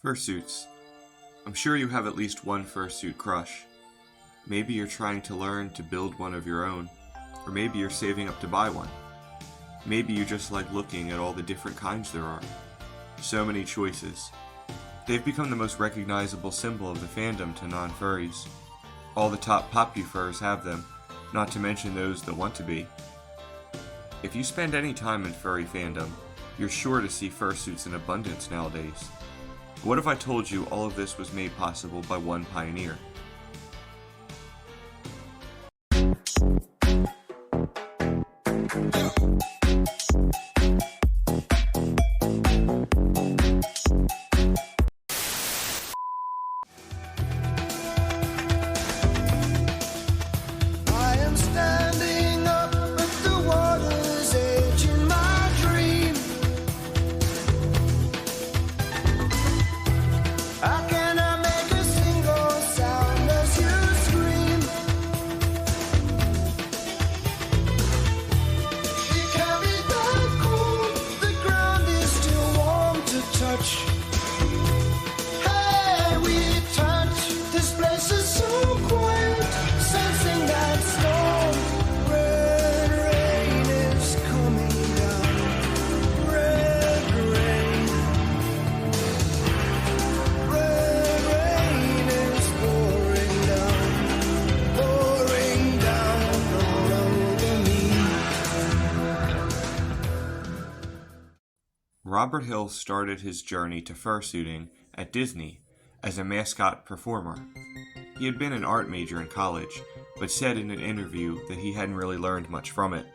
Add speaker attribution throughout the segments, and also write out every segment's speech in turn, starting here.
Speaker 1: Fursuits. I'm sure you have at least one fursuit crush. Maybe you're trying to learn to build one of your own, or maybe you're saving up to buy one. Maybe you just like looking at all the different kinds there are. So many choices. They've become the most recognizable symbol of the fandom to non-furries. All the top popufurs have them, not to mention those that want to be. If you spend any time in furry fandom, you're sure to see fursuits in abundance nowadays. What if I told you all of this was made possible by one pioneer? Robert Hill started his journey to fursuiting at Disney as a mascot performer. He had been an art major in college, but said in an interview that he hadn't really learned much from it.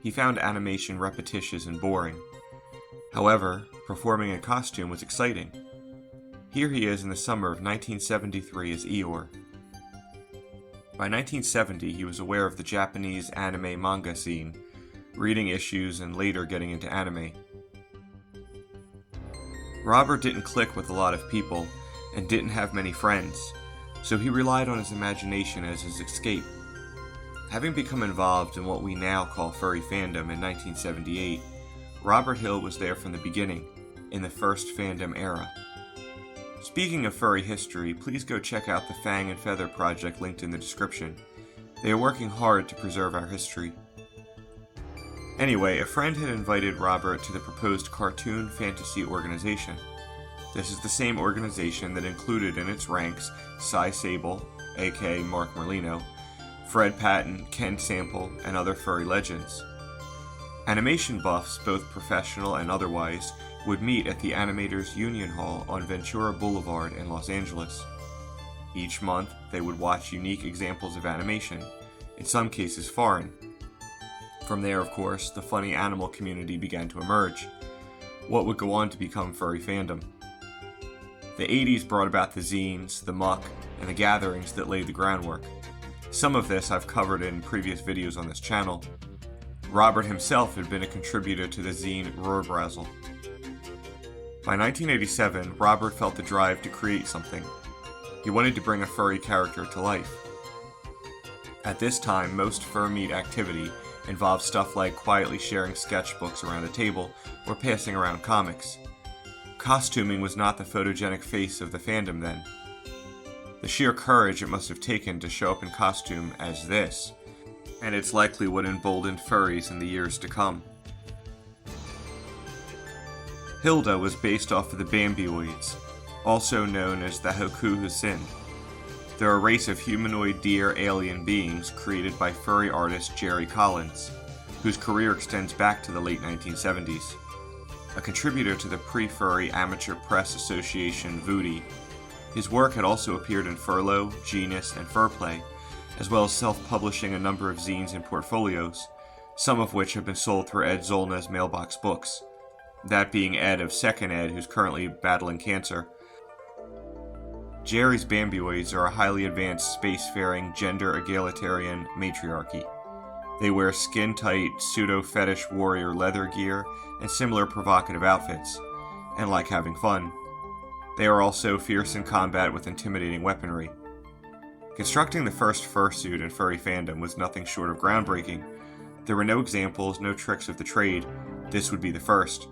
Speaker 1: He found animation repetitious and boring. However, performing in costume was exciting. Here he is in the summer of 1973 as Eeyore. By 1970, he was aware of the Japanese anime manga scene, reading issues and later getting into anime. Robert didn't click with a lot of people and didn't have many friends, so he relied on his imagination as his escape. Having become involved in what we now call furry fandom in 1978, Robert Hill was there from the beginning, in the first fandom era. Speaking of furry history, please go check out the Fang and Feather project linked in the description. They are working hard to preserve our history. Anyway, a friend had invited Robert to the proposed cartoon fantasy organization. This is the same organization that included in its ranks Cy Sable, aka Mark Merlino, Fred Patton, Ken Sample, and other furry legends. Animation buffs, both professional and otherwise, would meet at the Animators Union Hall on Ventura Boulevard in Los Angeles. Each month, they would watch unique examples of animation, in some cases foreign. From there, of course, the funny animal community began to emerge, what would go on to become furry fandom. The 80s brought about the zines, the muck, and the gatherings that laid the groundwork. Some of this I've covered in previous videos on this channel. Robert himself had been a contributor to the zine Rohrbrazzle. By 1987, Robert felt the drive to create something. He wanted to bring a furry character to life. At this time, most fur meet activity involved stuff like quietly sharing sketchbooks around a table or passing around comics. Costuming was not the photogenic face of the fandom then. The sheer courage it must have taken to show up in costume as this, and it's likely what emboldened furries in the years to come. Hilda was based off of the Bambioids, also known as the Hokuhusin. They're a race of humanoid deer alien beings created by furry artist Jerry Collins, whose career extends back to the late 1970s. A contributor to the Pre-Furry Amateur Press Association Voodie, his work had also appeared in Furlough, Genus, and Furplay, as well as self-publishing a number of zines and portfolios, some of which have been sold through Ed Zolna's Mailbox Books, that being Ed of Second Ed, who's currently battling cancer. Jerry's Bambioids are a highly advanced spacefaring gender-egalitarian matriarchy. They wear skin-tight, pseudo-fetish warrior leather gear and similar provocative outfits, and like having fun. They are also fierce in combat with intimidating weaponry. Constructing the first fursuit in furry fandom was nothing short of groundbreaking. There were no examples, no tricks of the trade. This would be the first.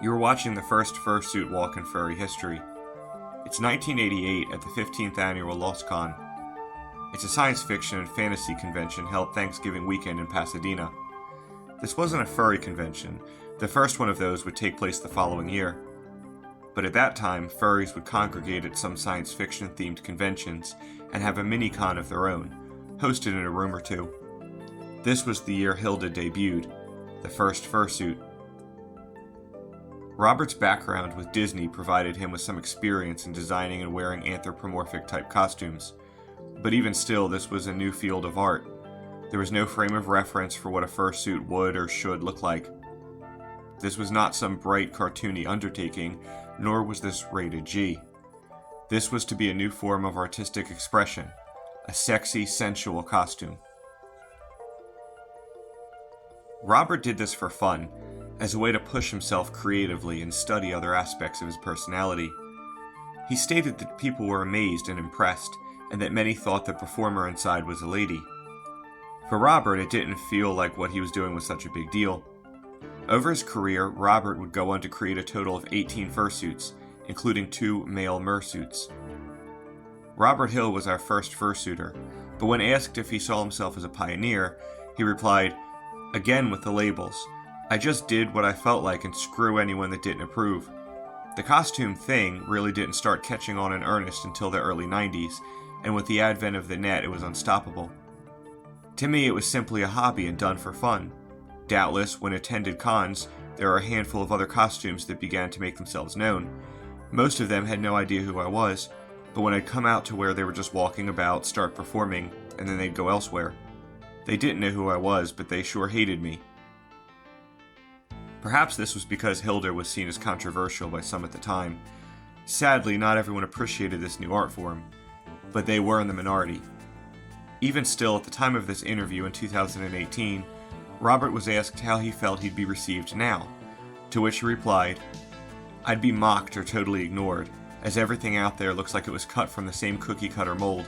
Speaker 1: You are watching the first fursuit walk in furry history. It's 1988 at the 15th annual LostCon. It's a science fiction and fantasy convention held Thanksgiving weekend in Pasadena. This wasn't a furry convention. The first one of those would take place the following year. But at that time, furries would congregate at some science fiction themed conventions and have a mini-con of their own, hosted in a room or two. This was the year Hilda debuted, the first fursuit. Robert's background with Disney provided him with some experience in designing and wearing anthropomorphic type costumes, but even still, this was a new field of art. There was no frame of reference for what a fursuit would or should look like. This was not some bright, cartoony undertaking, nor was this rated G. This was to be a new form of artistic expression, a sexy, sensual costume. Robert did this for fun, as a way to push himself creatively and study other aspects of his personality. He stated that people were amazed and impressed, and that many thought the performer inside was a lady. For Robert, it didn't feel like what he was doing was such a big deal. Over his career, Robert would go on to create a total of 18 fursuits, including 2 male mersuits. Robert Hill was our first fursuiter, but when asked if he saw himself as a pioneer, he replied, "Again with the labels. I just did what I felt like and screw anyone that didn't approve." The costume thing really didn't start catching on in earnest until the early 90s, and with the advent of the net, it was unstoppable. To me, it was simply a hobby and done for fun. Doubtless, when attended cons, there are a handful of other costumes that began to make themselves known. Most of them had no idea who I was, but when I'd come out to where they were just walking about, start performing, and then they'd go elsewhere. They didn't know who I was, but they sure hated me. Perhaps this was because Hilda was seen as controversial by some at the time. Sadly, not everyone appreciated this new art form, but they were in the minority. Even still, at the time of this interview in 2018, Robert was asked how he felt he'd be received now, to which he replied, "I'd be mocked or totally ignored, as everything out there looks like it was cut from the same cookie-cutter mold.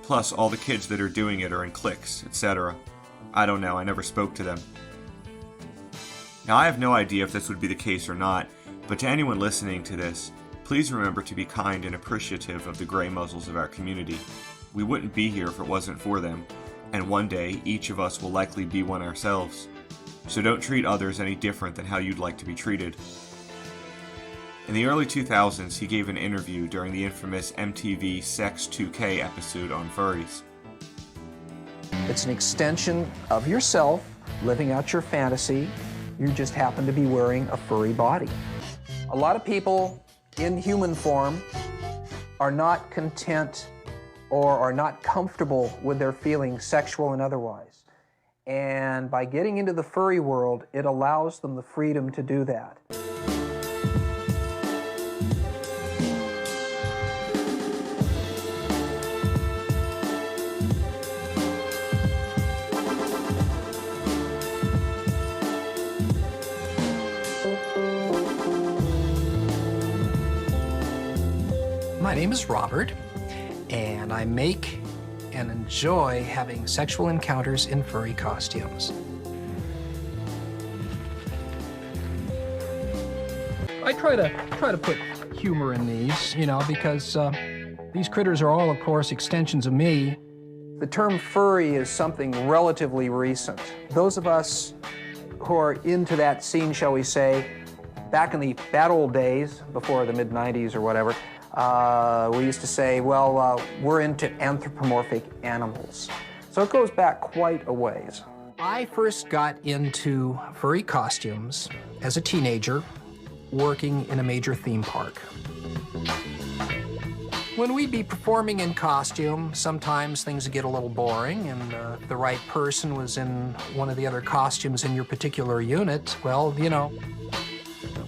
Speaker 1: Plus, all the kids that are doing it are in cliques, etc. I don't know, I never spoke to them." Now, I have no idea if this would be the case or not, but to anyone listening to this, please remember to be kind and appreciative of the gray muzzles of our community. We wouldn't be here if it wasn't for them, and one day, each of us will likely be one ourselves. So don't treat others any different than how you'd like to be treated. In the early 2000s, he gave an interview during the infamous MTV Sex 2K episode on furries.
Speaker 2: It's an extension of yourself, living out your fantasy. You just happen to be wearing a furry body. A lot of people in human form are not content or are not comfortable with their feelings, sexual and otherwise. And by getting into the furry world, it allows them the freedom to do that.
Speaker 3: My name is Robert, and I make and enjoy having sexual encounters in furry costumes. I try to put humor in these, because these critters are all, of course, extensions of me.
Speaker 2: The term furry is something relatively recent. Those of us who are into that scene, shall we say, back in the bad old days, before the mid-90s or whatever, we used to say, well, we're into anthropomorphic animals. So it goes back quite a ways.
Speaker 3: I first got into furry costumes as a teenager, working in a major theme park. When we'd be performing in costume, sometimes things would get a little boring, and if the right person was in one of the other costumes in your particular unit, well,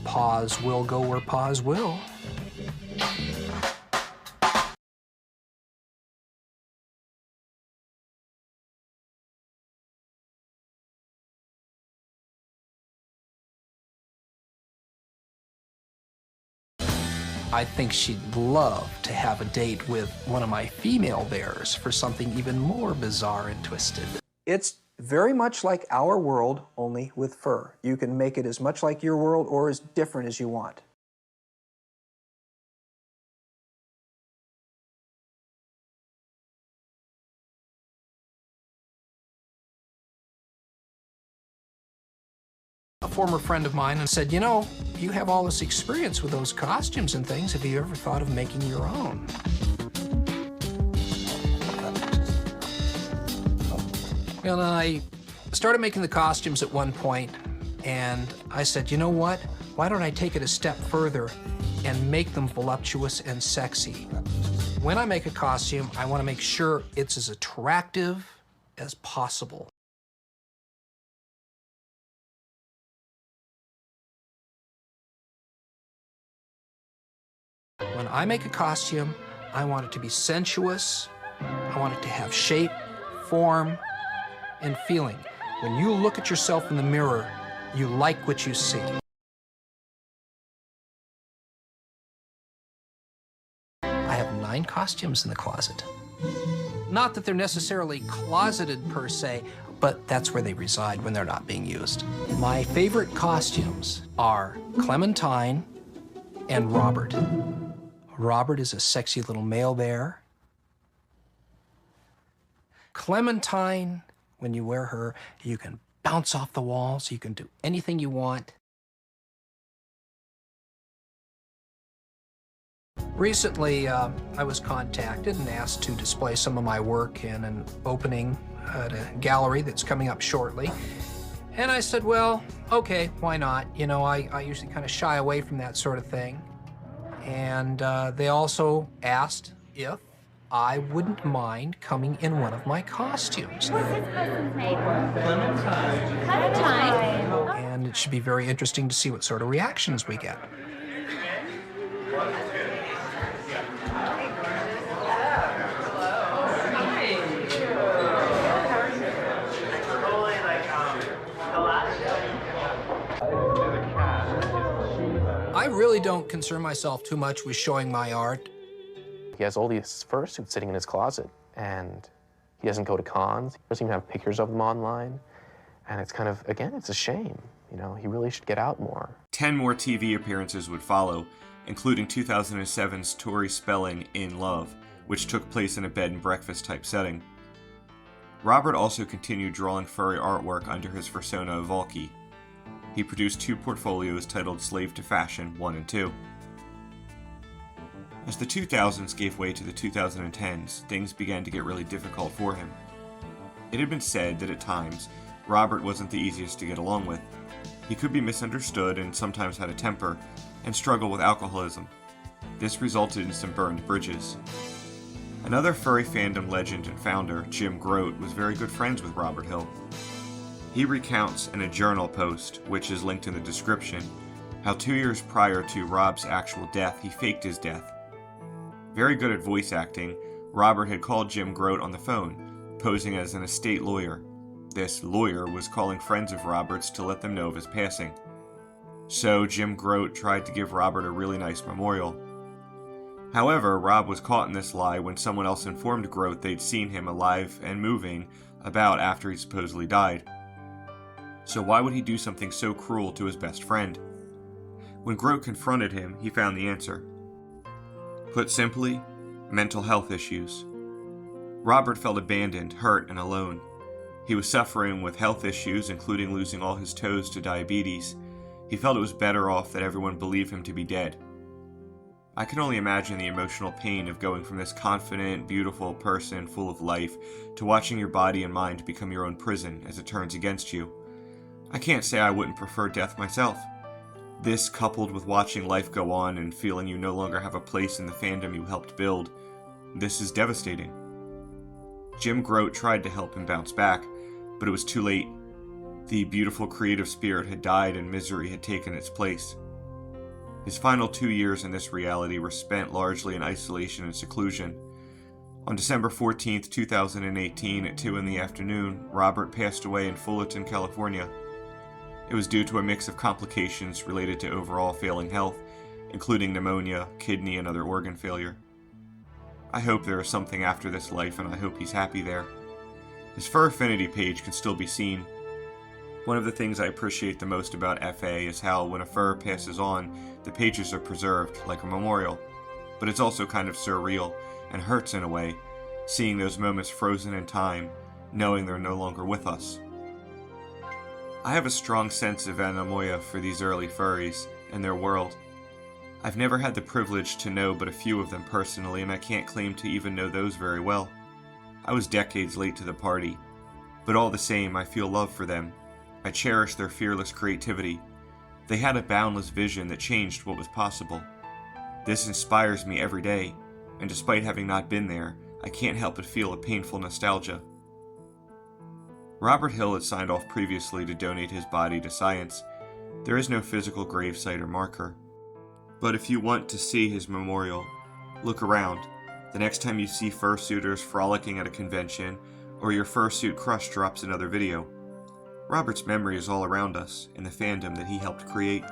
Speaker 3: paws will go where paws will. I think she'd love to have a date with one of my female bears for something even more bizarre and twisted.
Speaker 2: It's very much like our world, only with fur. You can make it as much like your world or as different as you want.
Speaker 3: A former friend of mine and said, you know, you have all this experience with those costumes and things. Have you ever thought of making your own? Well, I started making the costumes at one point, and I said, you know what? Why don't I take it a step further and make them voluptuous and sexy? When I make a costume, I want to make sure it's as attractive as possible. When I make a costume, I want it to be sensuous. I want it to have shape, form, and feeling. When you look at yourself in the mirror, you like what you see. I have 9 costumes in the closet. Not that they're necessarily closeted per se, but that's where they reside when they're not being used. My favorite costumes are Clementine and Robert. Robert is a sexy little male bear. Clementine, when you wear her, you can bounce off the walls, you can do anything you want. Recently, I was contacted and asked to display some of my work in an opening at a gallery that's coming up shortly. And I said, well, okay, why not? You know, I usually kind of shy away from that sort of thing. And they also asked if I wouldn't mind coming in one of my costumes.
Speaker 4: What's this person's name? Clementine. Clementine.
Speaker 3: And it should be very interesting to see what sort of reactions we get. I really don't concern myself too much with showing my art.
Speaker 5: He has all these fursuits sitting in his closet, and he doesn't go to cons. He doesn't even have pictures of them online. And it's kind of, again, it's a shame. You know, he really should get out more.
Speaker 1: 10 more TV appearances would follow, including 2007's Tori Spelling In Love, which took place in a bed and breakfast type setting. Robert also continued drawing furry artwork under his persona Valky. He produced 2 portfolios titled Slave to Fashion 1 and 2. As the 2000s gave way to the 2010s, things began to get really difficult for him. It had been said that at times, Robert wasn't the easiest to get along with. He could be misunderstood and sometimes had a temper, and struggle with alcoholism. This resulted in some burned bridges. Another furry fandom legend and founder, Jim Grote, was very good friends with Robert Hill. He recounts in a journal post, which is linked in the description, how 2 years prior to Rob's actual death, he faked his death. Very good at voice acting, Robert had called Jim Grote on the phone, posing as an estate lawyer. This lawyer was calling friends of Robert's to let them know of his passing. So Jim Grote tried to give Robert a really nice memorial. However, Rob was caught in this lie when someone else informed Grote they'd seen him alive and moving about after he supposedly died. So why would he do something so cruel to his best friend? When Grote confronted him, he found the answer. Put simply, mental health issues. Robert felt abandoned, hurt, and alone. He was suffering with health issues, including losing all his toes to diabetes. He felt it was better off that everyone believe him to be dead. I can only imagine the emotional pain of going from this confident, beautiful person full of life to watching your body and mind become your own prison as it turns against you. I can't say I wouldn't prefer death myself. This, coupled with watching life go on and feeling you no longer have a place in the fandom you helped build, this is devastating. Jim Grote tried to help him bounce back, but it was too late. The beautiful creative spirit had died and misery had taken its place. His final 2 years in this reality were spent largely in isolation and seclusion. On December 14, 2018 at 2 in the afternoon, Robert passed away in Fullerton, California. It was due to a mix of complications related to overall failing health, including pneumonia, kidney, and other organ failure. I hope there is something after this life, and I hope he's happy there. His Fur Affinity page can still be seen. One of the things I appreciate the most about FA is how, when a fur passes on, the pages are preserved, like a memorial. But it's also kind of surreal, and hurts in a way, seeing those moments frozen in time, knowing they're no longer with us. I have a strong sense of anemoia for these early furries and their world. I've never had the privilege to know but a few of them personally, and I can't claim to even know those very well. I was decades late to the party, but all the same, I feel love for them. I cherish their fearless creativity. They had a boundless vision that changed what was possible. This inspires me every day, and despite having not been there, I can't help but feel a painful nostalgia. Robert Hill had signed off previously to donate his body to science. There is no physical gravesite or marker. But if you want to see his memorial, look around. The next time you see fursuiters frolicking at a convention, or your fursuit crush drops another video, Robert's memory is all around us in the fandom that he helped create.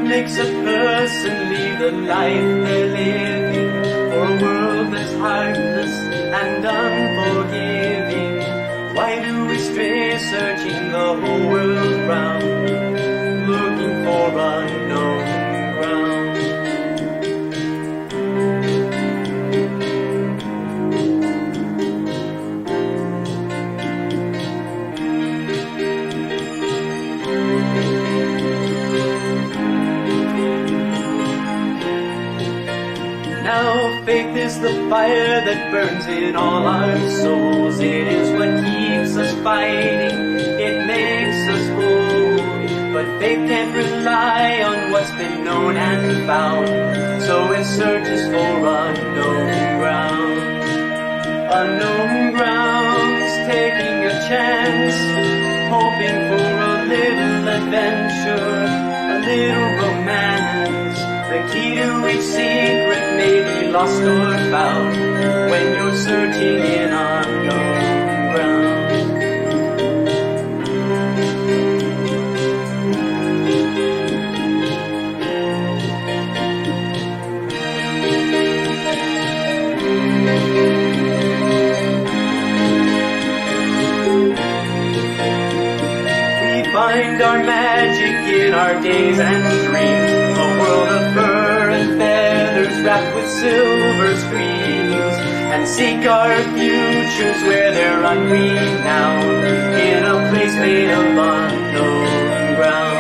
Speaker 4: Makes a person leave the life they're living for a world that's heartless and unforgiving. Why do we stray searching the whole world round, looking for unknown ground? Now faith is the fire that burns in all our souls. It is what keeps us fighting, it makes us bold. But faith can't rely on what's been known and found, so it searches for unknown ground. Unknown grounds, taking a chance, hoping for a little adventure, a little romance. The key to each secret may be lost or found when you're searching in unknown ground. We find our magic in our days and dreams, a world of fur and feathers wrapped with silver streams, and seek our futures where they're unrenowned, in a place made of unknown ground.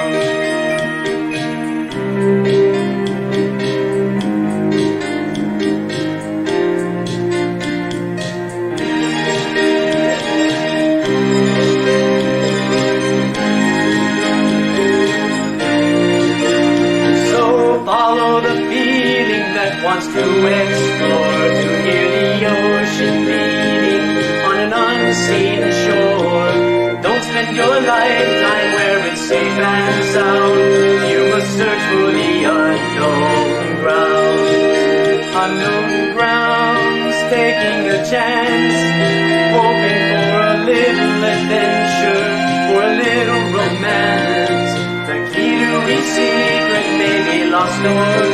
Speaker 4: Follow the feeling that wants to explore, to hear the ocean beating on an unseen shore. Don't spend your lifetime where it's safe and sound. You must search for the unknown ground. Unknown grounds, taking a chance, hoping for a little adventure, for a little romance. The key to each secret may be lost or